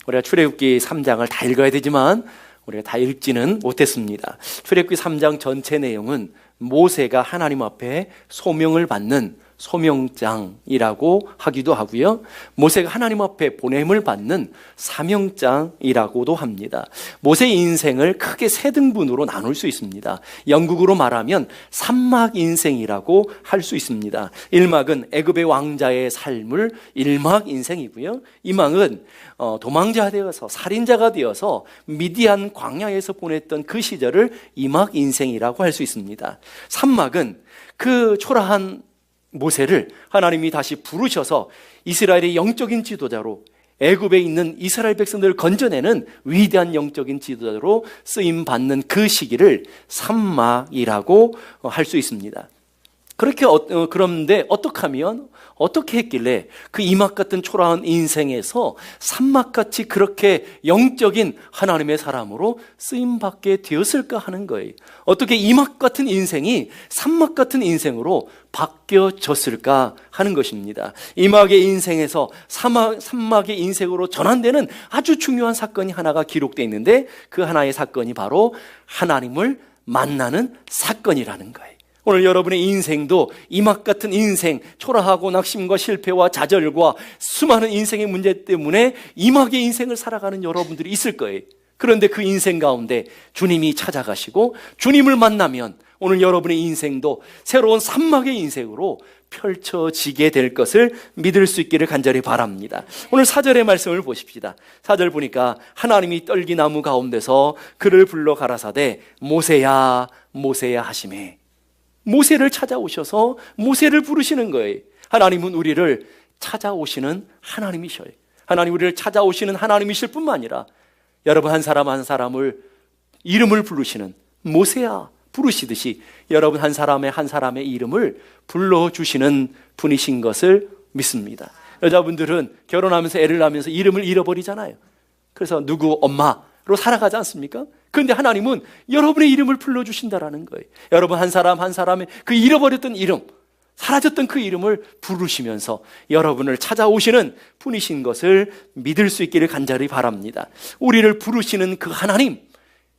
우리가 출애굽기 3장을 다 읽어야 되지만 우리가 다 읽지는 못했습니다. 출애굽기 3장 전체 내용은 모세가 하나님 앞에 소명을 받는 소명장이라고 하기도 하고요, 모세가 하나님 앞에 보냄을 받는 사명장이라고도 합니다. 모세의 인생을 크게 세 등분으로 나눌 수 있습니다. 영국으로 말하면 삼막 인생이라고 할 수 있습니다. 1막은 애굽의 왕자의 삶을 1막 인생이고요, 2막은 도망자가 되어서 살인자가 되어서 미디안 광야에서 보냈던 그 시절을 2막 인생이라고 할 수 있습니다. 3막은 그 초라한 모세를 하나님이 다시 부르셔서 이스라엘의 영적인 지도자로, 애굽에 있는 이스라엘 백성들을 건져내는 위대한 영적인 지도자로 쓰임받는 그 시기를 삼막이라고 할 수 있습니다. 그렇게 그런데 어떻게 했길래 그 이막 같은 초라한 인생에서 삼막같이 그렇게 영적인 하나님의 사람으로 쓰임받게 되었을까 하는 거예요. 어떻게 이막 같은 인생이 삼막 같은 인생으로 바뀌어졌을까 하는 것입니다. 이막의 인생에서 삼막의 인생으로 전환되는 아주 중요한 사건이 하나가 기록되어 있는데, 그 하나의 사건이 바로 하나님을 만나는 사건이라는 거예요. 오늘 여러분의 인생도 이막 같은 인생, 초라하고 낙심과 실패와 좌절과 수많은 인생의 문제 때문에 이막의 인생을 살아가는 여러분들이 있을 거예요. 그런데 그 인생 가운데 주님이 찾아가시고 주님을 만나면 오늘 여러분의 인생도 새로운 삼막의 인생으로 펼쳐지게 될 것을 믿을 수 있기를 간절히 바랍니다. 오늘 4절의 말씀을 보십시다. 4절 보니까 하나님이 떨기나무 가운데서 그를 불러 가라사대 모세야 모세야 하시매. 모세를 찾아오셔서 모세를 부르시는 거예요. 하나님은 우리를 찾아오시는 하나님이셔요. 하나님 우리를 찾아오시는 하나님이실 뿐만 아니라 여러분 한 사람 한 사람을 이름을 부르시는, 모세야 부르시듯이 여러분 한 사람의 이름을 불러주시는 분이신 것을 믿습니다. 여자분들은 결혼하면서 애를 낳으면서 이름을 잃어버리잖아요. 그래서 누구 엄마로 살아가지 않습니까? 그런데 하나님은 여러분의 이름을 불러주신다라는 거예요. 여러분 한 사람 한 사람의 그 잃어버렸던 이름, 사라졌던 그 이름을 부르시면서 여러분을 찾아오시는 분이신 것을 믿을 수 있기를 간절히 바랍니다. 우리를 부르시는 그 하나님,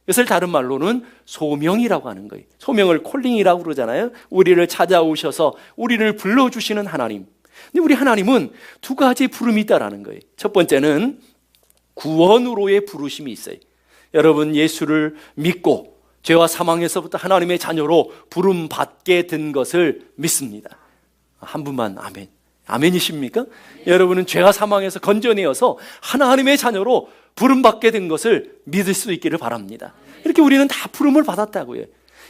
이것을 다른 말로는 소명이라고 하는 거예요. 소명을 콜링이라고 그러잖아요. 우리를 찾아오셔서 우리를 불러주시는 하나님. 근데 우리 하나님은 두 가지 부름이 있다라는 거예요. 첫 번째는 구원으로의 부르심이 있어요. 여러분 예수를 믿고 죄와 사망에서부터 하나님의 자녀로 부름받게 된 것을 믿습니다. 한 분만 아멘. 아멘이십니까? 여러분은 죄와 사망에서 건져내어서 하나님의 자녀로 부름받게 된 것을 믿을 수 있기를 바랍니다. 이렇게 우리는 다 부름을 받았다고요.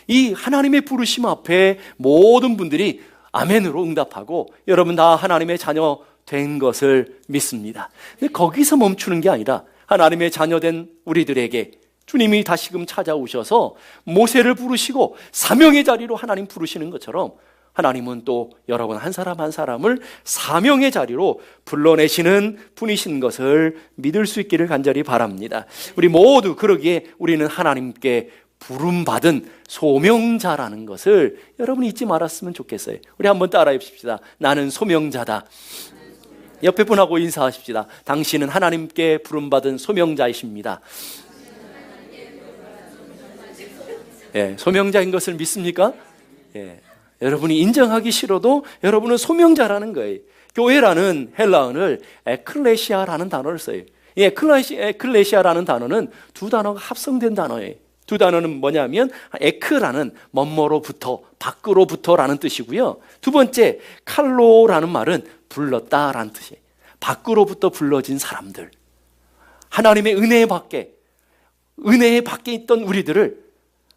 이 하나님의 부르심 앞에 모든 분들이 아멘으로 응답하고 여러분 다 하나님의 자녀 된 것을 믿습니다. 근데 거기서 멈추는 게 아니라 하나님의 자녀된 우리들에게 주님이 다시금 찾아오셔서 모세를 부르시고 사명의 자리로 하나님 부르시는 것처럼 하나님은 또 여러분 한 사람 한 사람을 사명의 자리로 불러내시는 분이신 것을 믿을 수 있기를 간절히 바랍니다. 우리 모두 그러기에 우리는 하나님께 부름받은 소명자라는 것을 여러분이 잊지 말았으면 좋겠어요. 우리 한번 따라해 봅시다. 나는 소명자다. 옆에 분하고 인사하십시다. 당신은 하나님께 부름받은 소명자이십니다. 예, 소명자인 것을 믿습니까? 예, 여러분이 인정하기 싫어도 여러분은 소명자라는 거예요. 교회라는 헬라어를 에클레시아라는 단어를 써요. 이 에클레시아라는 단어는 두 단어가 합성된 단어예요. 두 단어는 뭐냐면 에크라는 뭐뭐로부터, 밖으로부터라는 뜻이고요. 두 번째 칼로라는 말은 불렀다라는 뜻이에요. 밖으로부터 불러진 사람들, 하나님의 은혜 밖에 있던 우리들을,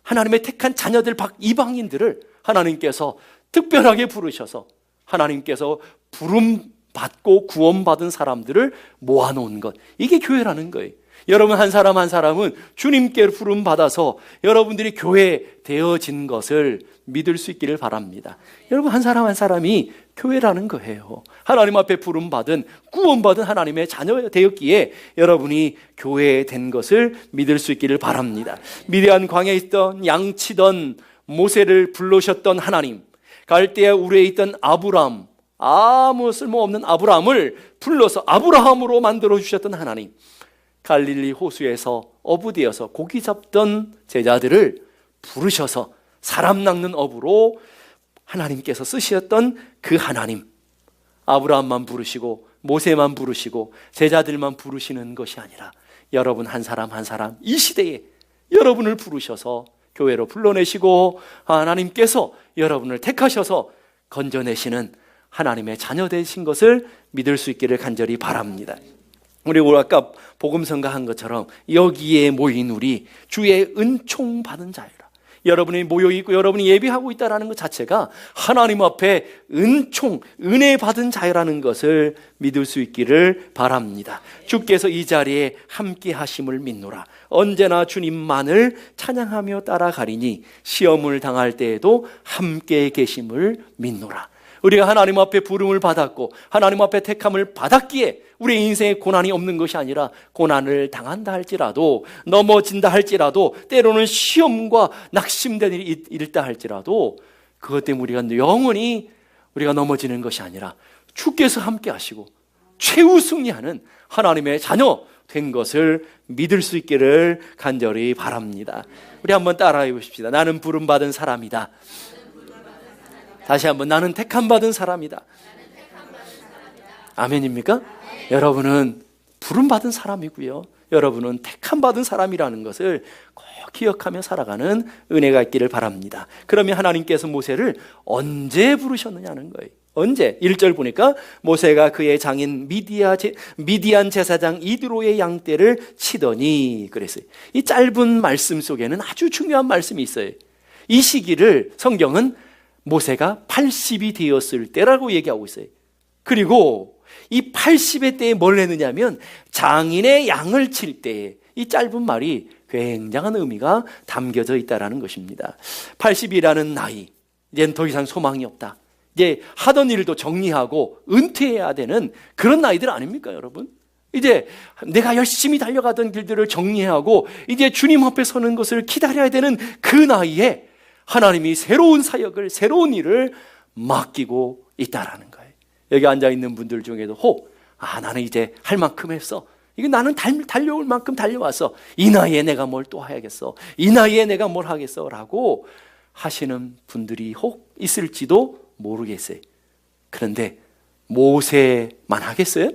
하나님의 택한 자녀들 이방인들을 하나님께서 특별하게 부르셔서 하나님께서 부름받고 구원받은 사람들을 모아놓은 것, 이게 교회라는 거예요. 여러분 한 사람 한 사람은 주님께 부름받아서 여러분들이 교회 되어진 것을 믿을 수 있기를 바랍니다. 여러분 한 사람 한 사람이 교회라는 거예요. 하나님 앞에 부름받은 구원받은 하나님의 자녀 되었기에 여러분이 교회 된 것을 믿을 수 있기를 바랍니다. 미디안 광야에 있던 양치던 모세를 불러셨던 하나님, 갈대아 우르에 있던 아브람, 아무 쓸모없는 아브람을 불러서 아브라함으로 만들어 주셨던 하나님, 갈릴리 호수에서 어부되어서 고기 잡던 제자들을 부르셔서 사람 낚는 어부로 하나님께서 쓰셨던 그 하나님, 아브라함만 부르시고 모세만 부르시고 제자들만 부르시는 것이 아니라 여러분 한 사람 한 사람 이 시대에 여러분을 부르셔서 교회로 불러내시고 하나님께서 여러분을 택하셔서 건져내시는 하나님의 자녀 되신 것을 믿을 수 있기를 간절히 바랍니다. 우리 아까 복음성가 한 것처럼 여기에 모인 우리 주의 은총 받은 자유라. 여러분이 모여있고 여러분이 예배하고 있다는 것 자체가 하나님 앞에 은총, 은혜 받은 자유라는 것을 믿을 수 있기를 바랍니다. 주께서 이 자리에 함께 하심을 믿노라. 언제나 주님만을 찬양하며 따라가리니 시험을 당할 때에도 함께 계심을 믿노라. 우리가 하나님 앞에 부름을 받았고 하나님 앞에 택함을 받았기에 우리 인생에 고난이 없는 것이 아니라 고난을 당한다 할지라도 넘어진다 할지라도 때로는 시험과 낙심된 일이 있다 할지라도 그것 때문에 우리가 영원히 우리가 넘어지는 것이 아니라 주께서 함께 하시고 최우승리하는 하나님의 자녀 된 것을 믿을 수 있기를 간절히 바랍니다. 우리 한번 따라해 보십시다. 나는 부름받은 사람이다. 다시 한번 나는 택함받은 사람이다. 아멘입니까? 여러분은 부름받은 사람이고요, 여러분은 택함받은 사람이라는 것을 꼭 기억하며 살아가는 은혜가 있기를 바랍니다. 그러면 하나님께서 모세를 언제 부르셨느냐는 거예요. 언제? 1절 보니까 모세가 그의 장인 미디안 제사장 이드로의 양떼를 치더니 그랬어요. 이 짧은 말씀 속에는 아주 중요한 말씀이 있어요. 이 시기를 성경은 모세가 80이 되었을 때라고 얘기하고 있어요. 그리고 이 80의 때에 뭘 했느냐면 장인의 양을 칠 때에, 이 짧은 말이 굉장한 의미가 담겨져 있다는 것입니다. 80이라는 나이, 이제는 더 이상 소망이 없다. 이제 하던 일도 정리하고 은퇴해야 되는 그런 나이들 아닙니까, 여러분? 이제 내가 열심히 달려가던 길들을 정리하고 이제 주님 앞에 서는 것을 기다려야 되는 그 나이에 하나님이 새로운 사역을, 새로운 일을 맡기고 있다라는 거예요. 여기 앉아있는 분들 중에도 나는 이제 할 만큼 했어. 이거 나는 달려올 만큼 달려왔어. 이 나이에 내가 뭘 또 해야겠어. 이 나이에 내가 뭘 하겠어. 라고 하시는 분들이 혹 있을지도 모르겠어요. 그런데 모세만 하겠어요?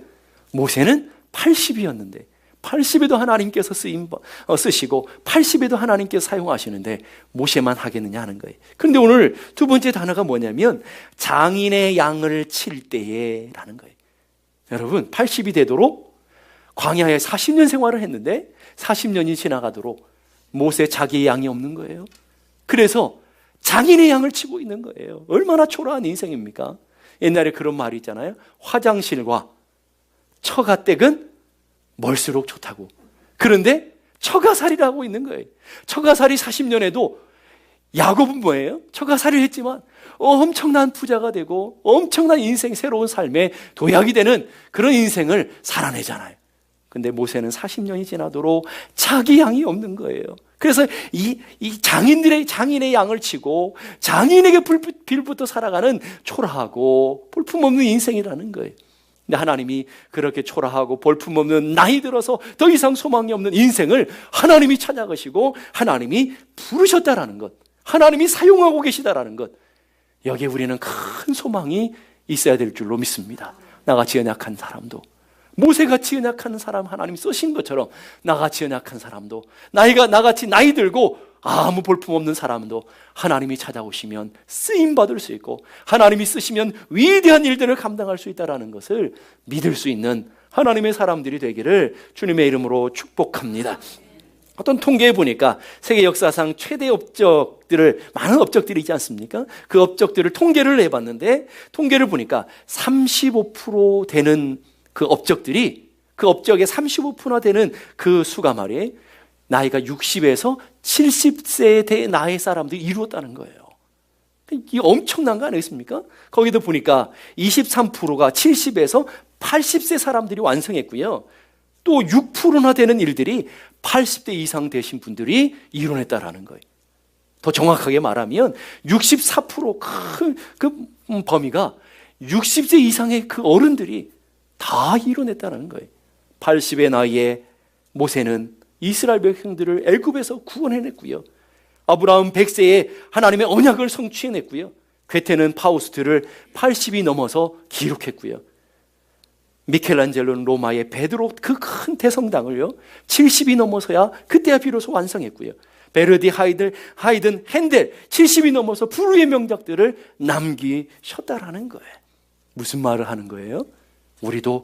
모세는 80이었는데 80에도 하나님께서 쓰시고 80에도 하나님께서 사용하시는데 모세만 하겠느냐 하는 거예요. 그런데 오늘 두 번째 단어가 뭐냐면 장인의 양을 칠 때에 라는 거예요. 여러분 80이 되도록 광야에 40년 생활을 했는데 40년이 지나가도록 모세 자기의 양이 없는 거예요. 그래서 장인의 양을 치고 있는 거예요. 얼마나 초라한 인생입니까? 옛날에 그런 말이 있잖아요. 화장실과 처가댁은 멀수록 좋다고. 그런데 처가살이를 하고 있는 거예요. 처가살이 40년에도 야곱은 뭐예요? 처가살이를 했지만 엄청난 부자가 되고 엄청난 인생, 새로운 삶의 도약이 되는 그런 인생을 살아내잖아요. 근데 모세는 40년이 지나도록 자기 양이 없는 거예요. 그래서 이 장인의 양을 치고 장인에게 빌부터 살아가는 초라하고 볼품없는 인생이라는 거예요. 근데 하나님이 그렇게 초라하고 볼품없는 나이 들어서 더 이상 소망이 없는 인생을 하나님이 찾아가시고 하나님이 부르셨다라는 것, 하나님이 사용하고 계시다라는 것, 여기에 우리는 큰 소망이 있어야 될 줄로 믿습니다. 나같이 연약한 사람도, 모세같이 연약한 사람 하나님이 쓰신 것처럼 나같이 연약한 사람도, 나같이 나이 들고 아무 볼품없는 사람도 하나님이 찾아오시면 쓰임받을 수 있고 하나님이 쓰시면 위대한 일들을 감당할 수 있다는 것을 믿을 수 있는 하나님의 사람들이 되기를 주님의 이름으로 축복합니다. 어떤 통계에 보니까 세계 역사상 최대 많은 업적들이 있지 않습니까? 그 업적들을 통계를 내봤는데 통계를 보니까 35% 되는 그 업적들이, 그 업적의 35%나 되는 그 수가 말이에요, 나이가 60에서 70세의 나이 사람들이 이루었다는 거예요. 이게 엄청난 거 아니겠습니까? 거기도 보니까 23%가 70에서 80세 사람들이 완성했고요. 또 6%나 되는 일들이 80대 이상 되신 분들이 이뤄냈다라는 거예요. 더 정확하게 말하면 64% 그 범위가 60세 이상의 그 어른들이 다 이뤄냈다는 거예요. 80의 나이에 모세는 이스라엘 백성들을 애굽에서 구원해냈고요. 아브라함 100세에 하나님의 언약을 성취해냈고요. 괴테는 파우스트를 80이 넘어서 기록했고요. 미켈란젤로는 로마의 베드로 그 큰 대성당을요 70이 넘어서야 그때야 비로소 완성했고요. 베르디, 하이든, 핸델 70이 넘어서 불후의 명작들을 남기셨다라는 거예요. 무슨 말을 하는 거예요? 우리도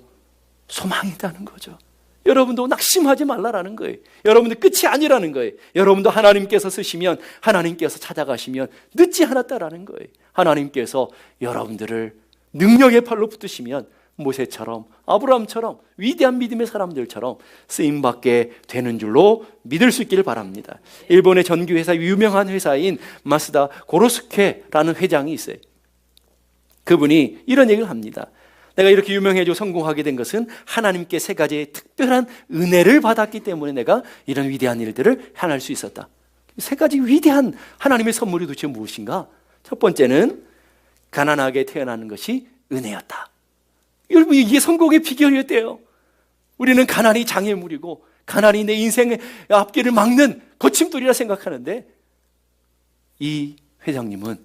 소망이 있다는 거죠. 여러분도 낙심하지 말라라는 거예요. 여러분도 끝이 아니라는 거예요. 여러분도 하나님께서 쓰시면, 하나님께서 찾아가시면 늦지 않았다라는 거예요. 하나님께서 여러분들을 능력의 팔로 붙드시면 모세처럼, 아브라함처럼, 위대한 믿음의 사람들처럼 쓰임받게 되는 줄로 믿을 수 있기를 바랍니다. 일본의 전기회사 유명한 회사인 마쓰다 고로스케라는 회장이 있어요. 그분이 이런 얘기를 합니다. 내가 이렇게 유명해지고 성공하게 된 것은 하나님께 세 가지의 특별한 은혜를 받았기 때문에 내가 이런 위대한 일들을 행할 수 있었다. 세 가지 위대한 하나님의 선물이 도대체 무엇인가? 첫 번째는 가난하게 태어나는 것이 은혜였다. 여러분, 이게 성공의 비결이었대요. 우리는 가난이 장애물이고 가난이 내 인생의 앞길을 막는 거침돌이라 생각하는데, 이 회장님은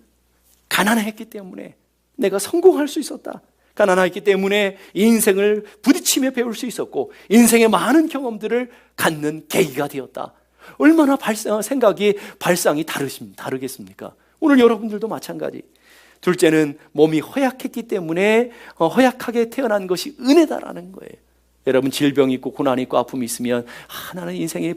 가난했기 때문에 내가 성공할 수 있었다. 가난했기 때문에 인생을 부딪히며 배울 수 있었고 인생의 많은 경험들을 갖는 계기가 되었다. 얼마나 생각이 발상이 다르겠습니까? 오늘 여러분들도 마찬가지. 둘째는 몸이 허약했기 때문에 허약하게 태어난 것이 은혜다라는 거예요. 여러분, 질병이 있고 고난이 있고 아픔이 있으면 나는 인생이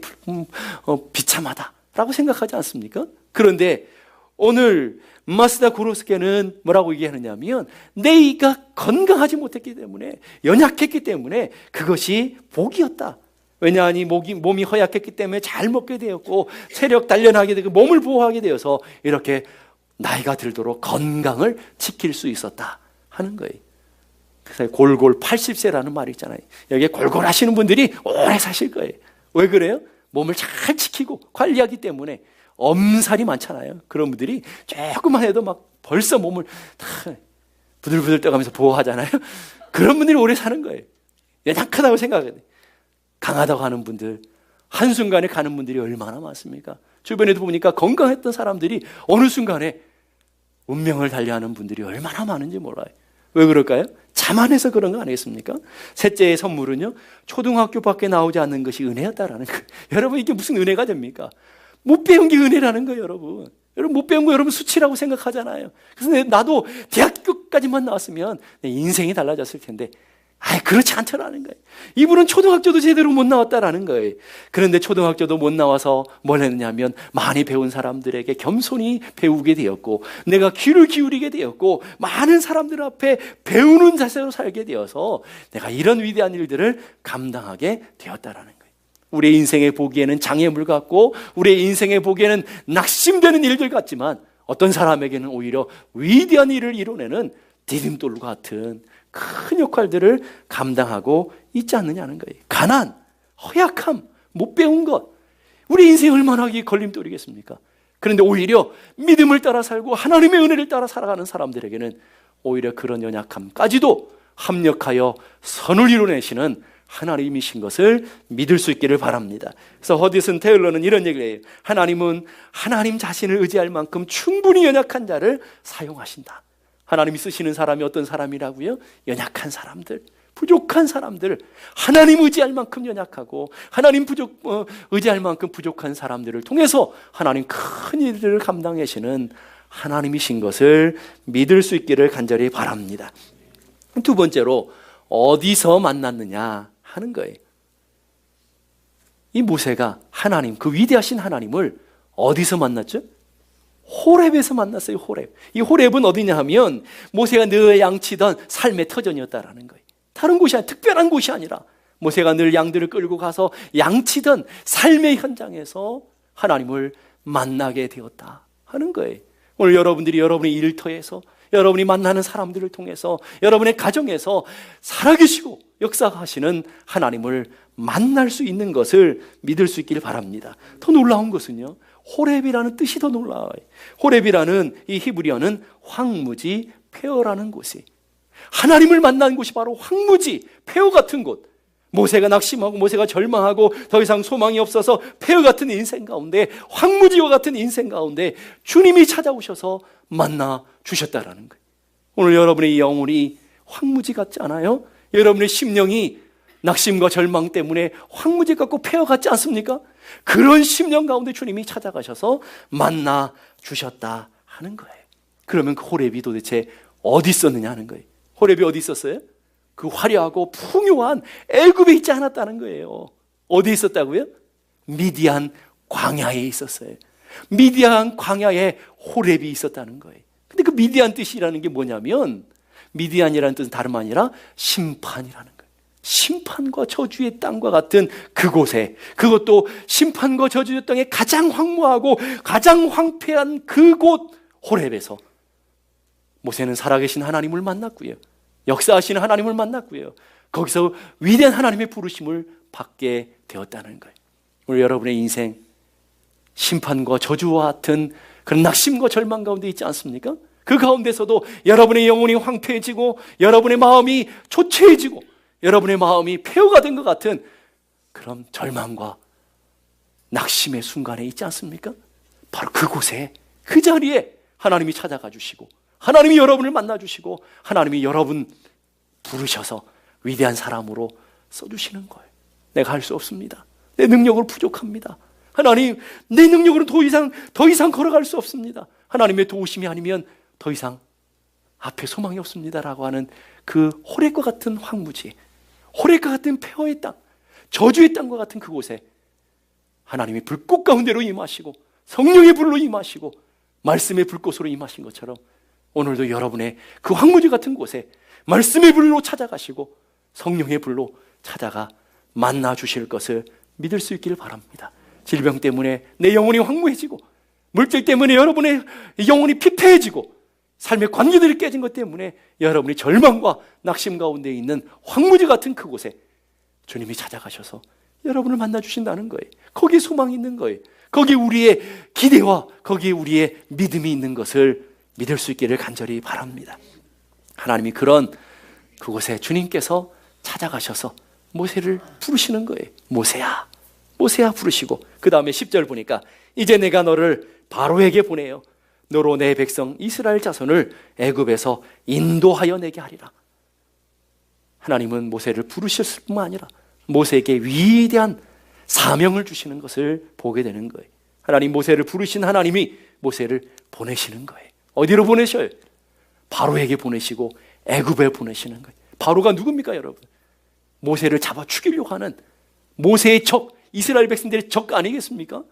비참하다라고 생각하지 않습니까? 그런데 오늘 마쓰다 고로스케는 뭐라고 얘기하느냐면, 내가 건강하지 못했기 때문에, 연약했기 때문에 그것이 복이었다. 왜냐하니 몸이 허약했기 때문에 잘 먹게 되었고 체력 단련하게 되고 몸을 보호하게 되어서 이렇게 나이가 들도록 건강을 지킬 수 있었다 하는 거예요. 그래서 골골 80세라는 말이 있잖아요. 여기에 골골하시는 분들이 오래 사실 거예요. 왜 그래요? 몸을 잘 지키고 관리하기 때문에. 엄살이 많잖아요. 그런 분들이 조금만 해도 막 벌써 몸을 다 부들부들 떠가면서 보호하잖아요. 그런 분들이 오래 사는 거예요. 연약하다고 생각해요. 강하다고 하는 분들, 한순간에 가는 분들이 얼마나 많습니까? 주변에도 보니까 건강했던 사람들이 어느 순간에 운명을 달리하는 분들이 얼마나 많은지 몰라요. 왜 그럴까요? 자만해서 그런 거 아니겠습니까? 셋째의 선물은요, 초등학교밖에 나오지 않는 것이 은혜였다라는 거예요. 여러분, 이게 무슨 은혜가 됩니까? 못 배운 게 은혜라는 거예요, 여러분. 여러분, 못 배운 거 여러분 수치라고 생각하잖아요. 그래서 나도 대학교까지만 나왔으면 내 인생이 달라졌을 텐데, 그렇지 않더라는 거예요. 이분은 초등학교도 제대로 못 나왔다라는 거예요. 그런데 초등학교도 못 나와서 뭘 했느냐면, 많이 배운 사람들에게 겸손히 배우게 되었고, 내가 귀를 기울이게 되었고, 많은 사람들 앞에 배우는 자세로 살게 되어서 내가 이런 위대한 일들을 감당하게 되었다라는 거예요. 우리의 인생에 보기에는 장애물 같고 우리의 인생에 보기에는 낙심되는 일들 같지만, 어떤 사람에게는 오히려 위대한 일을 이뤄내는 디딤돌 같은 큰 역할들을 감당하고 있지 않느냐는 거예요. 가난, 허약함, 못 배운 것, 우리 인생이 얼마나 걸림돌이겠습니까? 그런데 오히려 믿음을 따라 살고 하나님의 은혜를 따라 살아가는 사람들에게는 오히려 그런 연약함까지도 합력하여 선을 이루내시는 하나님이신 것을 믿을 수 있기를 바랍니다. 그래서 허디슨 테일러는 이런 얘기를 해요. 하나님은 하나님 자신을 의지할 만큼 충분히 연약한 자를 사용하신다. 하나님이 쓰시는 사람이 어떤 사람이라고요? 연약한 사람들, 부족한 사람들, 하나님 의지할 만큼 연약하고 하나님 의지할 만큼 부족한 사람들을 통해서 하나님 큰 일들을 감당하시는 하나님이신 것을 믿을 수 있기를 간절히 바랍니다. 두 번째로, 어디서 만났느냐 하는 거예요. 이 모세가 하나님, 그 위대하신 하나님을 어디서 만났죠? 호렙에서 만났어요. 호렙. 이 호렙은 어디냐 하면 모세가 늘 양치던 삶의 터전이었다라는 거예요. 다른 곳이 아니라, 특별한 곳이 아니라 모세가 늘 양들을 끌고 가서 양치던 삶의 현장에서 하나님을 만나게 되었다 하는 거예요. 오늘 여러분들이 여러분의 일터에서, 여러분이 만나는 사람들을 통해서, 여러분의 가정에서 살아계시고 역사하시는 하나님을 만날 수 있는 것을 믿을 수 있기를 바랍니다. 더 놀라운 것은요, 호렙이라는 뜻이 더 놀라워요. 호렙이라는 이 히브리어는 황무지 폐허라는 곳이, 하나님을 만난 곳이 바로 황무지 폐허 같은 곳. 모세가 낙심하고 모세가 절망하고 더 이상 소망이 없어서 폐허 같은 인생 가운데, 황무지와 같은 인생 가운데 주님이 찾아오셔서 만나 주셨다라는 거예요. 오늘 여러분의 영혼이 황무지 같지 않아요? 여러분의 심령이 낙심과 절망 때문에 황무지 같고 폐허 같지 않습니까? 그런 심령 가운데 주님이 찾아가셔서 만나 주셨다 하는 거예요. 그러면 그 호렙이 도대체 어디 있었느냐 하는 거예요. 호렙이 어디 있었어요? 그 화려하고 풍요한 애굽에 있지 않았다는 거예요. 어디 있었다고요? 미디안 광야에 있었어요. 미디안 광야에 호렙이 있었다는 거예요. 근데 그 미디안 뜻이라는 게 뭐냐면, 미디안이라는 뜻은 다름 아니라 심판이라는 거예요. 심판과 저주의 땅과 같은 그곳에, 그것도 심판과 저주의 땅에 가장 황무하고 가장 황폐한 그곳 호렙에서 모세는 살아계신 하나님을 만났고요, 역사하시는 하나님을 만났고요, 거기서 위대한 하나님의 부르심을 받게 되었다는 거예요. 오늘 여러분의 인생 심판과 저주와 같은 그런 낙심과 절망 가운데 있지 않습니까? 그 가운데서도 여러분의 영혼이 황폐해지고 여러분의 마음이 초췌해지고 여러분의 마음이 폐허가 된 것 같은 그런 절망과 낙심의 순간에 있지 않습니까? 바로 그곳에, 그 자리에 하나님이 찾아가 주시고 하나님이 여러분을 만나 주시고 하나님이 여러분 부르셔서 위대한 사람으로 써주시는 거예요. 내가 할 수 없습니다. 내 능력으로 부족합니다. 하나님, 내 능력으로 더 이상 걸어갈 수 없습니다. 하나님의 도우심이 아니면 더 이상 앞에 소망이 없습니다라고 하는 그 호렙과 같은 황무지, 호렙과 같은 폐허의 땅, 저주의 땅과 같은 그곳에 하나님이 불꽃 가운데로 임하시고 성령의 불로 임하시고 말씀의 불꽃으로 임하신 것처럼 오늘도 여러분의 그 황무지 같은 곳에 말씀의 불로 찾아가시고 성령의 불로 찾아가 만나 주실 것을 믿을 수 있기를 바랍니다. 질병 때문에 내 영혼이 황무해지고, 물질 때문에 여러분의 영혼이 피폐해지고, 삶의 관계들이 깨진 것 때문에 여러분이 절망과 낙심 가운데 있는 황무지 같은 그곳에 주님이 찾아가셔서 여러분을 만나 주신다는 거예요. 거기에 소망이 있는 거예요. 거기에 우리의 기대와 거기에 우리의 믿음이 있는 것을 믿을 수 있기를 간절히 바랍니다. 하나님이 그런 그곳에 주님께서 찾아가셔서 모세를 부르시는 거예요. 모세야, 모세야 부르시고, 그 다음에 10절 보니까 이제 내가 너를 바로에게 보내요. 너로 내 백성 이스라엘 자손을 애굽에서 인도하여 내게 하리라. 하나님은 모세를 부르셨을 뿐만 아니라 모세에게 위대한 사명을 주시는 것을 보게 되는 거예요. 하나님, 모세를 부르신 하나님이 모세를 보내시는 거예요. 어디로 보내셔요? 바로에게 보내시고 애굽에 보내시는 거예요. 바로가 누굽니까, 여러분? 모세를 잡아 죽이려고 하는 모세의 적, 이스라엘 백성들의 적 아니겠습니까?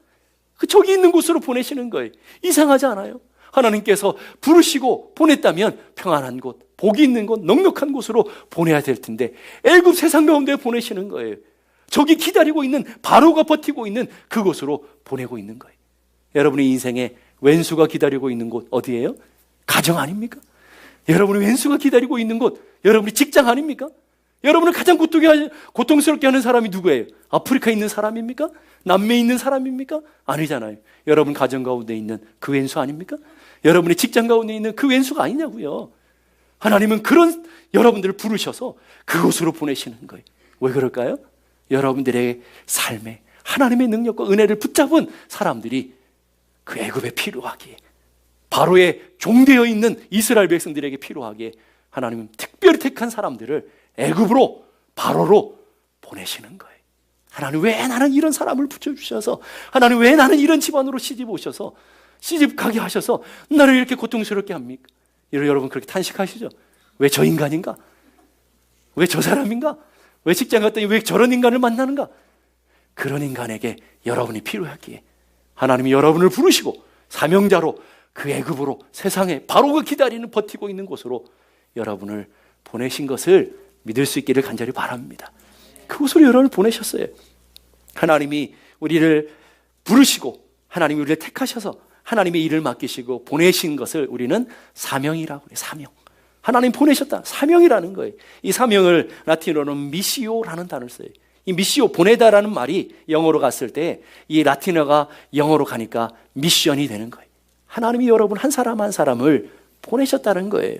그 적이 있는 곳으로 보내시는 거예요. 이상하지 않아요? 하나님께서 부르시고 보냈다면 평안한 곳, 복이 있는 곳, 넉넉한 곳으로 보내야 될 텐데 애굽 세상 가운데 보내시는 거예요. 적이 기다리고 있는, 바로가 버티고 있는 그곳으로 보내고 있는 거예요. 여러분의 인생에 왼수가 기다리고 있는 곳 어디예요? 가정 아닙니까? 여러분의 왼수가 기다리고 있는 곳, 여러분의 직장 아닙니까? 여러분을 가장 고통스럽게 하는 사람이 누구예요? 아프리카에 있는 사람입니까? 남미에 있는 사람입니까? 아니잖아요. 여러분 가정 가운데 있는 그 왼수 아닙니까? 여러분의 직장 가운데 있는 그 왼수가 아니냐고요. 하나님은 그런 여러분들을 부르셔서 그곳으로 보내시는 거예요. 왜 그럴까요? 여러분들의 삶에 하나님의 능력과 은혜를 붙잡은 사람들이 그 애굽에 필요하기에, 바로의 종되어 있는 이스라엘 백성들에게 필요하기에 하나님은 특별히 택한 사람들을 애굽으로, 바로로 보내시는 거예요. 하나님, 왜 나는 이런 사람을 붙여주셔서, 하나님 왜 나는 이런 집안으로 시집 오셔서, 시집 가게 하셔서 나를 이렇게 고통스럽게 합니까? 여러분 그렇게 탄식하시죠? 왜 저 인간인가? 왜 저 사람인가? 왜 직장 갔더니 왜 저런 인간을 만나는가? 그런 인간에게 여러분이 필요하기에 하나님이 여러분을 부르시고 사명자로 그 애굽으로, 세상에 바로가 기다리는, 버티고 있는 곳으로 여러분을 보내신 것을 믿을 수 있기를 간절히 바랍니다. 그곳으로 여러분을 보내셨어요. 하나님이 우리를 부르시고 하나님이 우리를 택하셔서 하나님의 일을 맡기시고 보내신 것을 우리는 사명이라고 해요. 사명. 하나님 보내셨다. 사명이라는 거예요. 이 사명을 라틴어로는 미시오라는 단어를 써요. 이 미시오, 보내다라는 말이 영어로 갔을 때 이 라틴어가 영어로 가니까 미션이 되는 거예요. 하나님이 여러분 한 사람 한 사람을 보내셨다는 거예요.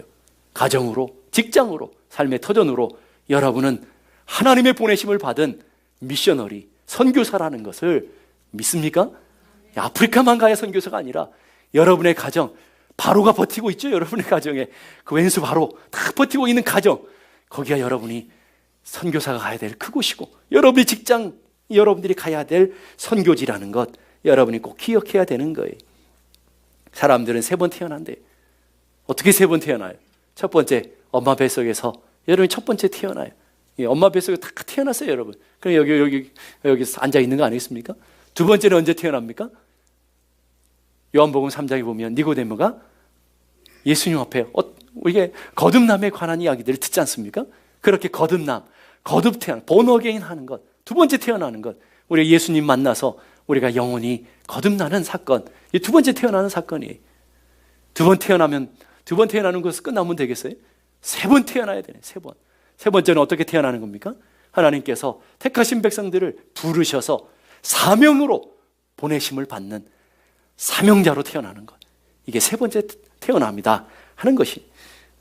가정으로, 직장으로, 삶의 터전으로 여러분은 하나님의 보내심을 받은 미셔너리, 선교사라는 것을 믿습니까? 아프리카만 가야 선교사가 아니라 여러분의 가정, 바로가 버티고 있죠. 여러분의 가정에 그 왼수 바로 다 버티고 있는 가정, 거기가 여러분이 선교사가 가야 될 그곳이고, 여러분의 직장, 여러분들이 가야 될 선교지라는 것 여러분이 꼭 기억해야 되는 거예요. 사람들은 3번 태어난대. 어떻게 3번 태어나요? 첫 번째, 엄마 뱃속에서 여러분이 첫 번째 태어나요. 엄마 뱃속에 다 태어났어요, 여러분. 그럼 여기 앉아 있는 거 아니겠습니까? 두 번째는 언제 태어납니까? 요한복음 3장에 보면 니고데모가 예수님 앞에 이게 거듭남에 관한 이야기들을 듣지 않습니까? 그렇게 거듭남, 거듭 태어나, 본어게인 하는 것, 두 번째 태어나는 것, 우리가 예수님 만나서 우리가 영혼이 거듭나는 사건, 이 두 번째 태어나는 사건이에요. 두 번 태어나는 것은 끝나면 되겠어요? 3번 태어나야 되네, 3번. 세 번째는 어떻게 태어나는 겁니까? 하나님께서 택하신 백성들을 부르셔서 사명으로 보내심을 받는 사명자로 태어나는 것. 이게 3번째 태어납니다 하는 것이.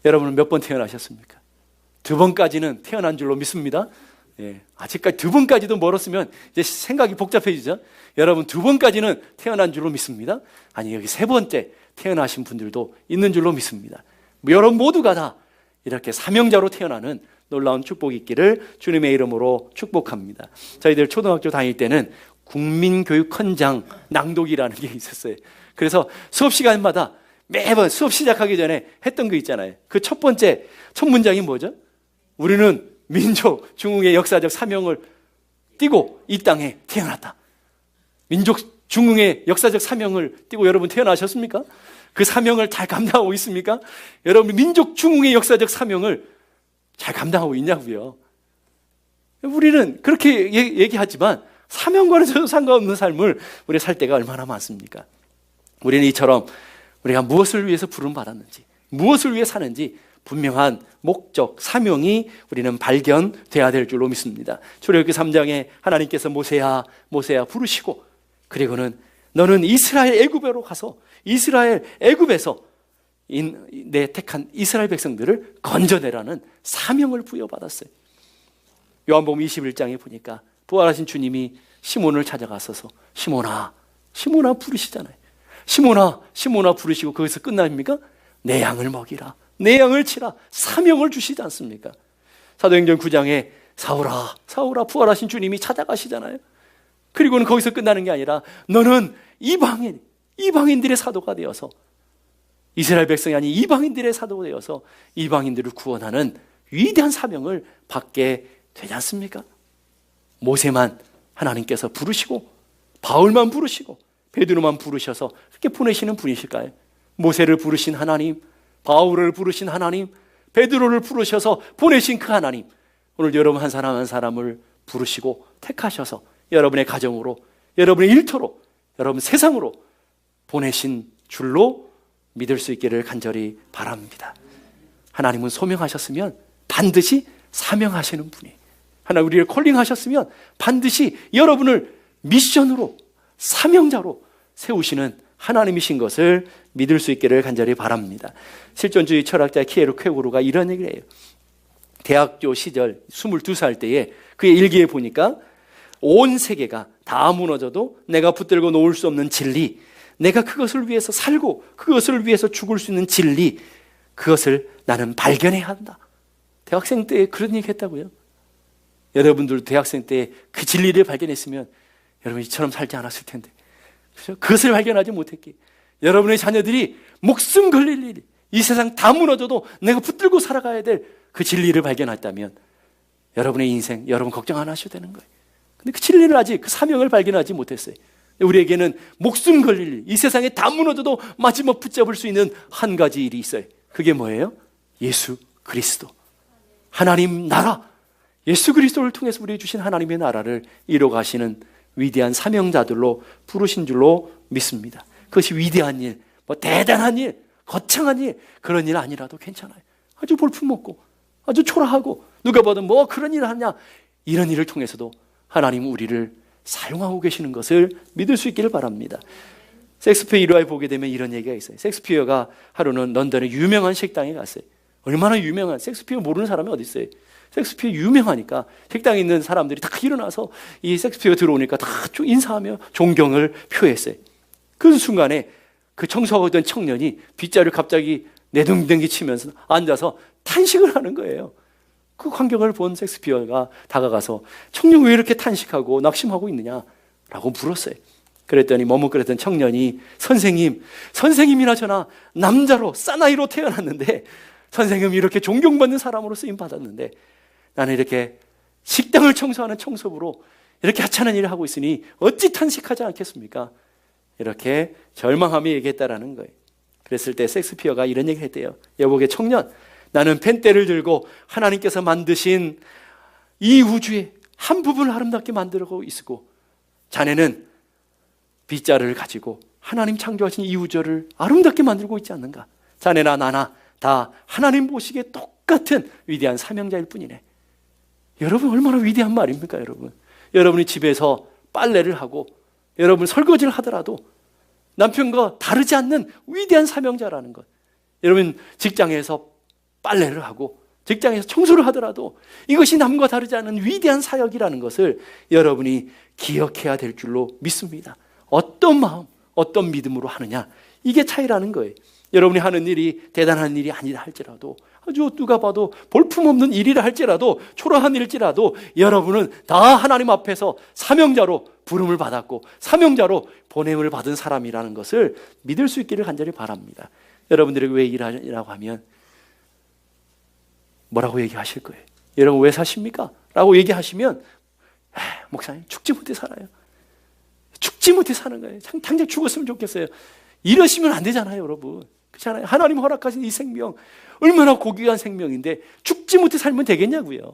여러분은 몇 번 태어나셨습니까? 2번까지는 태어난 줄로 믿습니다. 아직까지 2번까지도 멀었으면 이제 생각이 복잡해지죠. 여러분 2번까지는 태어난 줄로 믿습니다. 아니, 여기 3번째 태어나신 분들도 있는 줄로 믿습니다. 여러분 모두가 다 이렇게 사명자로 태어나는 놀라운 축복이 있기를 주님의 이름으로 축복합니다. 저희들 초등학교 다닐 때는 국민교육헌장 낭독이라는 게 있었어요. 그래서 수업 시간마다 매번 수업 시작하기 전에 했던 거 있잖아요. 그 첫 문장이 뭐죠? 우리는 민족 중흥의 역사적 사명을 띠고 이 땅에 태어났다. 민족 중흥의 역사적 사명을 띠고 여러분 태어나셨습니까? 그 사명을 잘 감당하고 있습니까? 여러분 민족 중흥의 역사적 사명을 잘 감당하고 있냐고요. 우리는 그렇게 얘기하지만 사명과는 전혀 상관없는 삶을 우리가 살 때가 얼마나 많습니까? 우리는 이처럼 우리가 무엇을 위해서 부름받았는지, 무엇을 위해 사는지 분명한 목적, 사명이 우리는 발견돼야 될 줄로 믿습니다. 출애굽기 3장에 하나님께서 모세야 부르시고, 그리고는 너는 이스라엘 애굽으로 가서 이스라엘 애굽에서 내 택한 이스라엘 백성들을 건져내라는 사명을 부여받았어요. 요한복음 21장에 보니까 부활하신 주님이 시몬을 찾아가셔서 시몬아 부르시잖아요. 시몬아 부르시고 거기서 끝납니까? 내 양을 먹이라, 내 양을 치라, 사명을 주시지 않습니까? 사도행전 9장에 사울아 부활하신 주님이 찾아가시잖아요. 그리고는 거기서 끝나는 게 아니라 너는 이방인들의 사도가 되어서, 이스라엘 백성이 아닌 이방인들의 사도가 되어서 이방인들을 구원하는 위대한 사명을 받게 되지 않습니까? 모세만 하나님께서 부르시고, 바울만 부르시고, 베드로만 부르셔서 그렇게 보내시는 분이실까요? 모세를 부르신 하나님, 바울을 부르신 하나님, 베드로를 부르셔서 보내신 그 하나님, 오늘 여러분 한 사람 한 사람을 부르시고 택하셔서 여러분의 가정으로, 여러분의 일터로, 여러분 세상으로 보내신 줄로 믿을 수 있기를 간절히 바랍니다. 하나님은 소명하셨으면 반드시 사명하시는 분이, 하나님 우리를 콜링하셨으면 반드시 여러분을 미션으로, 사명자로 세우시는 하나님이신 것을 믿을 수 있기를 간절히 바랍니다. 실존주의 철학자 키에르 쾌고르가 이런 얘기를 해요. 대학교 시절 22살 때에 그의 일기에 보니까 온 세계가 다 무너져도 내가 붙들고 놓을 수 없는 진리, 내가 그것을 위해서 살고 그것을 위해서 죽을 수 있는 진리, 그것을 나는 발견해야 한다. 대학생 때 그런 얘기 했다고요. 여러분들도 대학생 때 그 진리를 발견했으면 여러분 이처럼 살지 않았을 텐데, 그렇죠? 그것을 발견하지 못했기에 여러분의 자녀들이 목숨 걸릴 일, 이 세상 다 무너져도 내가 붙들고 살아가야 될 그 진리를 발견했다면 여러분의 인생, 여러분 걱정 안 하셔도 되는 거예요. 근데 그 진리를 아직, 그 사명을 발견하지 못했어요. 우리에게는 목숨 걸릴 일, 이 세상에 다 무너져도 마지막 붙잡을 수 있는 한 가지 일이 있어요. 그게 뭐예요? 예수 그리스도, 하나님 나라, 예수 그리스도를 통해서 우리에게 주신 하나님의 나라를 이뤄가시는 위대한 사명자들로 부르신 줄로 믿습니다. 그것이 위대한 일, 대단한 일, 거창한 일, 그런 일 아니라도 괜찮아요. 아주 볼품없고 아주 초라하고 누가 봐도 그런 일을 하냐, 이런 일을 통해서도 하나님은 우리를 사용하고 계시는 것을 믿을 수 있기를 바랍니다. 셰익스피어 일화에 보게 되면 이런 얘기가 있어요. 셰익스피어가 하루는 런던의 유명한 식당에 갔어요. 얼마나 유명한, 셰익스피어 모르는 사람이 어디 있어요? 섹스피어 유명하니까 식당에 있는 사람들이 다 일어나서 이 섹스피어 들어오니까 다 인사하며 존경을 표했어요. 그 순간에 그 청소하고 있던 청년이 빗자루를 갑자기 내동댕이 치면서 앉아서 탄식을 하는 거예요. 그 광경을 본 섹스피어가 다가가서 청년 왜 이렇게 탄식하고 낙심하고 있느냐라고 물었어요. 그랬더니 머뭇거렸던 청년이 선생님이나 저나 남자로 사나이로 태어났는데 선생님이 이렇게 존경받는 사람으로 쓰임받았는데 나는 이렇게 식당을 청소하는 청소부로 이렇게 하찮은 일을 하고 있으니 어찌 탄식하지 않겠습니까? 이렇게 절망하며 얘기했다라는 거예요. 그랬을 때 섹스피어가 이런 얘기를 했대요. 여보게 청년, 나는 펜대를 들고 하나님께서 만드신 이 우주의 한 부분을 아름답게 만들고 있고 자네는 빗자루를 가지고 하나님 창조하신 이 우주를 아름답게 만들고 있지 않는가? 자네나 나나 다 하나님 보시기에 똑같은 위대한 사명자일 뿐이네. 여러분 얼마나 위대한 말입니까 여러분? 여러분이 집에서 빨래를 하고 여러분 설거지를 하더라도 남편과 다르지 않는 위대한 사명자라는 것. 여러분 직장에서 빨래를 하고 직장에서 청소를 하더라도 이것이 남과 다르지 않은 위대한 사역이라는 것을 여러분이 기억해야 될 줄로 믿습니다. 어떤 마음, 어떤 믿음으로 하느냐, 이게 차이라는 거예요. 여러분이 하는 일이 대단한 일이 아니라 할지라도, 아주 누가 봐도 볼품없는 일이라 할지라도, 초라한 일일지라도 여러분은 다 하나님 앞에서 사명자로 부름을 받았고 사명자로 보냄을 받은 사람이라는 것을 믿을 수 있기를 간절히 바랍니다. 여러분들에게 왜 일하냐고 하면 뭐라고 얘기하실 거예요? 여러분 왜 사십니까? 라고 얘기하시면 목사님 죽지 못해 살아요. 죽지 못해 사는 거예요. 당장 죽었으면 좋겠어요. 이러시면 안 되잖아요, 여러분. 그렇잖아요. 하나님 허락하신 이 생명 얼마나 고귀한 생명인데 죽지 못해 살면 되겠냐고요.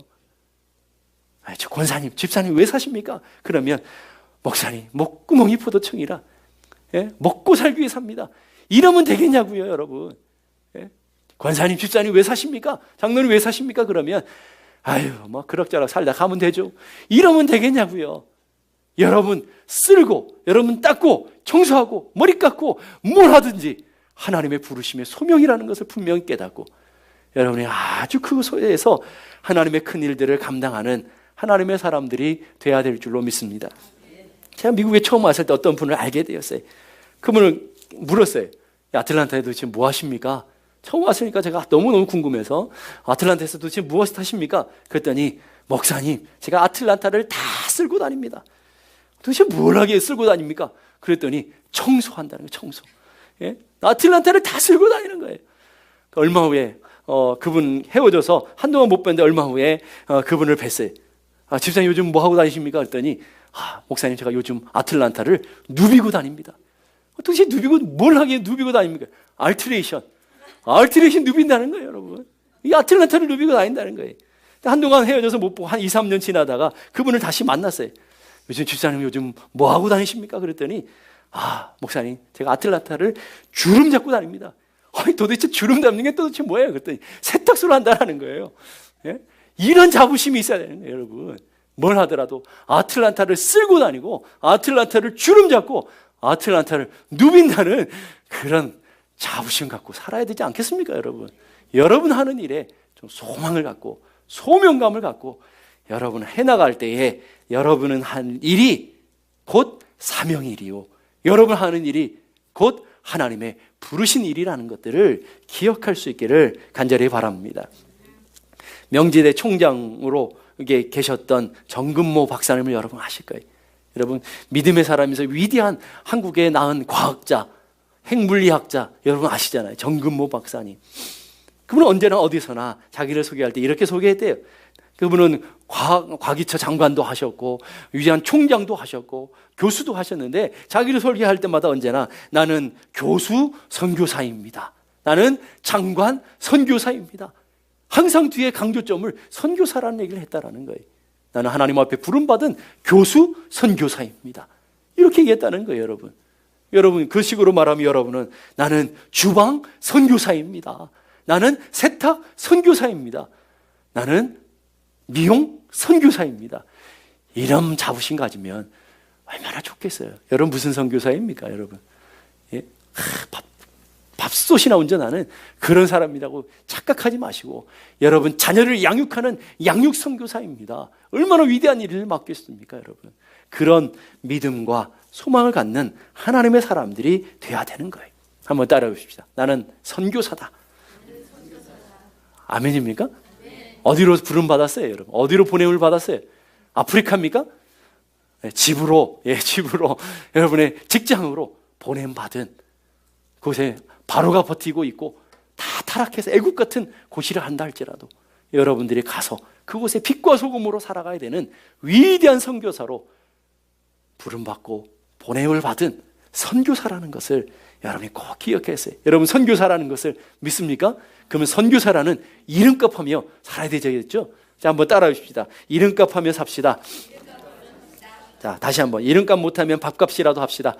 저 권사님, 집사님 왜 사십니까? 그러면 목사님 목구멍이 포도청이라 먹고 살기 위해 삽니다. 이러면 되겠냐고요, 여러분. 권사님, 집사님 왜 사십니까? 장로님 왜 사십니까? 그러면 뭐 그럭저럭 살다 가면 되죠. 이러면 되겠냐고요. 여러분 쓸고 여러분 닦고 청소하고 머리 깎고 뭘 하든지 하나님의 부르심의 소명이라는 것을 분명히 깨닫고 여러분이 아주 그 소에서 하나님의 큰 일들을 감당하는 하나님의 사람들이 돼야 될 줄로 믿습니다. 제가 미국에 처음 왔을 때 어떤 분을 알게 되었어요. 그분을 물었어요. 아틀란타에 도대체 뭐 하십니까? 처음 왔으니까 제가 너무너무 궁금해서 아틀란타에서 도대체 무엇을 하십니까? 그랬더니 목사님, 제가 아틀란타를 다 쓸고 다닙니다. 도대체 뭘 하기에 쓸고 다닙니까? 그랬더니 청소한다는 거예요. 청소. 아틀란타를 다 쓸고 다니는 거예요. 얼마 후에 그분 헤어져서 한동안 못 뵀는데 얼마 후에 그분을 뵀어요. 집사님 요즘 뭐 하고 다니십니까? 그랬더니 목사님 제가 요즘 아틀란타를 누비고 다닙니다. 도대체 뭘 하기에 누비고 다닙니까? 알트레이션 누빈다는 거예요, 여러분. 이 아틀란타를 누비고 다닌다는 거예요. 한동안 헤어져서 못 보고 한 2, 3년 지나다가 그분을 다시 만났어요. 집사님 요즘 뭐 하고 다니십니까? 그랬더니 목사님 제가 아틀란타를 주름 잡고 다닙니다. 도대체 주름 잡는 게 도대체 뭐예요? 그랬더니 세탁소를 한다는 거예요. 이런 자부심이 있어야 되는 거예요, 여러분. 뭘 하더라도 아틀란타를 쓸고 다니고 아틀란타를 주름 잡고 아틀란타를 누빈다는 그런 자부심 갖고 살아야 되지 않겠습니까, 여러분? 여러분 하는 일에 좀 소망을 갖고 소명감을 갖고 여러분 해나갈 때에 여러분은 한 일이 곧 사명일이요, 여러분 하는 일이 곧 하나님의 부르신 일이라는 것들을 기억할 수 있기를 간절히 바랍니다. 명지대 총장으로 계셨던 정근모 박사님을 여러분 아실 거예요. 여러분 믿음의 사람이면서 위대한 한국에 낳은 과학자, 핵물리학자 여러분 아시잖아요. 정근모 박사님. 그분은 언제나 어디서나 자기를 소개할 때 이렇게 소개했대요. 그분은 과기처 장관도 하셨고 위대한 총장도 하셨고 교수도 하셨는데 자기를 소개할 때마다 언제나 나는 교수 선교사입니다. 나는 장관 선교사입니다. 항상 뒤에 강조점을 선교사라는 얘기를 했다라는 거예요. 나는 하나님 앞에 부름받은 교수 선교사입니다. 이렇게 얘기했다는 거예요, 여러분. 여러분 그 식으로 말하면 여러분은 나는 주방 선교사입니다. 나는 세탁 선교사입니다. 나는 미용 선교사입니다. 이런 자부심 가지면 얼마나 좋겠어요. 여러분 무슨 선교사입니까, 여러분? 밥 밥솥이나 운전하는 그런 사람이라고 착각하지 마시고, 여러분 자녀를 양육하는 양육 선교사입니다. 얼마나 위대한 일을 맡겠습니까, 여러분? 그런 믿음과 소망을 갖는 하나님의 사람들이 돼야 되는 거예요. 한번 따라해 보십시다. 나는 선교사다. 아멘입니까? 어디로 부름 받았어요, 여러분? 어디로 보냄을 받았어요? 아프리카입니까? 네, 집으로, 집으로, 여러분의 직장으로 보냄 받은 곳에 바로가 버티고 있고, 다 타락해서 애국 같은 곳이라 한다 할지라도 여러분들이 가서 그곳에 빛과 소금으로 살아가야 되는 위대한 선교사로 부름받고 보냄을 받은 선교사라는 것을 여러분이 꼭 기억했어요. 여러분, 선교사라는 것을 믿습니까? 그러면 선교사라는 이름값 하며 살아야 되겠죠? 자, 한번 따라해 주십시다. 이름값 하며 삽시다. 자, 다시 한번. 이름값 못하면 밥값이라도 합시다.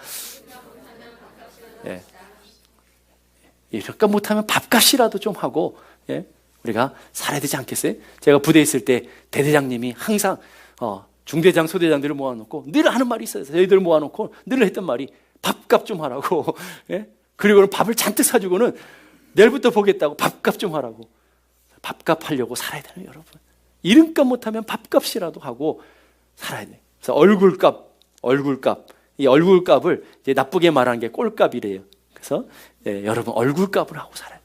예. 이름값 못하면 밥값이라도 좀 하고, 우리가 살아야 되지 않겠어요? 제가 부대에 있을 때 대대장님이 항상 중대장, 소대장들을 모아놓고 늘 하는 말이 있어요. 저희들 모아놓고 늘 했던 말이 밥값 좀 하라고. 그리고는 밥을 잔뜩 사주고는 내일부터 보겠다고 밥값 좀 하라고. 밥값 하려고 살아야 되는 여러분. 이름값 못하면 밥값이라도 하고 살아야 돼. 그래서 얼굴값. 이 얼굴값을 이제 나쁘게 말하는 게 꼴값이래요. 그래서 여러분 얼굴값을 하고 살아요.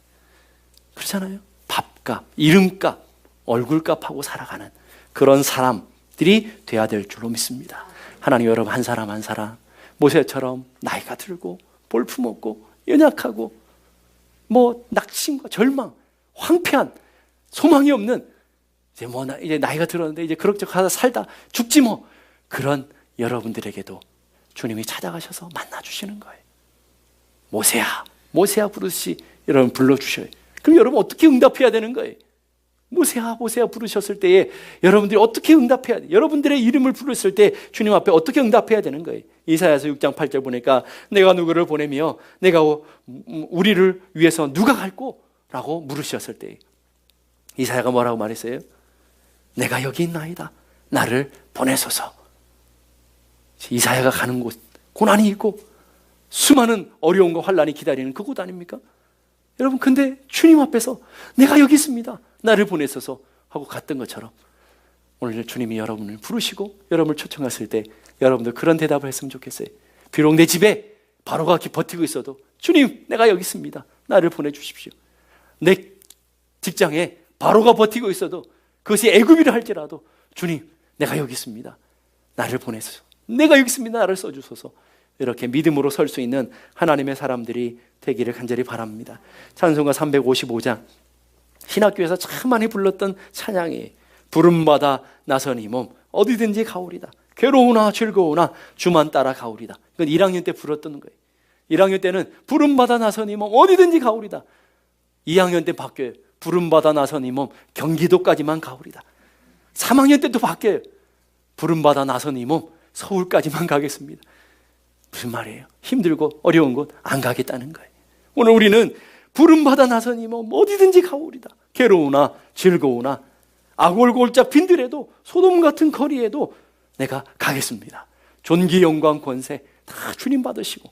그렇잖아요. 밥값, 이름값, 얼굴값하고 살아가는 그런 사람들이 돼야 될 줄로 믿습니다. 하나님, 여러분 한 사람 한 사람 모세처럼 나이가 들고 볼품없고 연약하고 낙심과 절망, 황폐한 소망이 없는 이제 나이가 들었는데 이제 그럭저럭 살다 죽지 뭐, 그런 여러분들에게도 주님이 찾아가셔서 만나주시는 거예요. 모세야 부르시 여러분 불러주셔요. 그럼 여러분 어떻게 응답해야 되는 거예요? 모세야 부르셨을 때에 여러분들이 어떻게 응답해야 돼요? 여러분들의 이름을 부르실 때 주님 앞에 어떻게 응답해야 되는 거예요? 이사야서 6장 8절 보니까 내가 누구를 보내며 내가 우리를 위해서 누가 갈꼬? 라고 물으셨을 때 이사야가 뭐라고 말했어요? 내가 여기 있나이다. 나를 보내소서. 이사야가 가는 곳, 고난이 있고 수많은 어려움과 환난이 기다리는 그곳 아닙니까? 여러분, 근데 주님 앞에서 내가 여기 있습니다. 나를 보내소서 하고 갔던 것처럼 오늘 주님이 여러분을 부르시고 여러분을 초청했을 때 여러분들 그런 대답을 했으면 좋겠어요. 비록 내 집에 바로가 버티고 있어도 주님, 내가 여기 있습니다. 나를 보내주십시오. 내 직장에 바로가 버티고 있어도 그것이 애굽이라 할지라도 주님, 내가 여기 있습니다. 나를 보내소서. 내가 여기 있습니다. 나를 써주소서. 이렇게 믿음으로 설 수 있는 하나님의 사람들이 되기를 간절히 바랍니다. 찬송가 355장, 신학교에서 참 많이 불렀던 찬양이 부름받아 나선 이 몸 어디든지 가오리다. 괴로우나 즐거우나 주만 따라 가오리다. 이건 1학년 때 불렀던 거예요. 1학년 때는 부름받아 나선 이 몸 어디든지 가오리다. 2학년 때 바뀌어요. 부름받아 나선 이 몸 경기도까지만 가오리다. 3학년 때 또 바뀌어요. 부름받아 나선 이 몸 서울까지만 가겠습니다. 무슨 말이에요? 힘들고 어려운 곳 안 가겠다는 거예요. 오늘 우리는 부름받아 나선 이 몸 어디든지 가오리다. 괴로우나 즐거우나 악월골짝 빈들에도 소돔 같은 거리에도 내가 가겠습니다. 존귀 영광 권세 다 주님 받으시고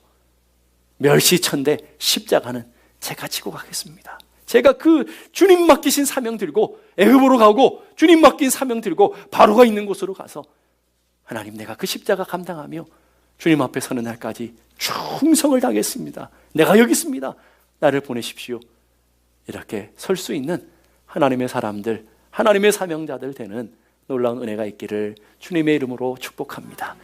멸시천대 십자가는 제가 지고 가겠습니다. 제가 그 주님 맡기신 사명 들고 애굽으로 가고 주님 맡긴 사명 들고 바로가 있는 곳으로 가서 하나님, 내가 그 십자가 감당하며 주님 앞에 서는 날까지 충성을 다하겠습니다. 내가 여기 있습니다. 나를 보내십시오. 이렇게 설 수 있는 하나님의 사람들, 하나님의 사명자들 되는 놀라운 은혜가 있기를 주님의 이름으로 축복합니다.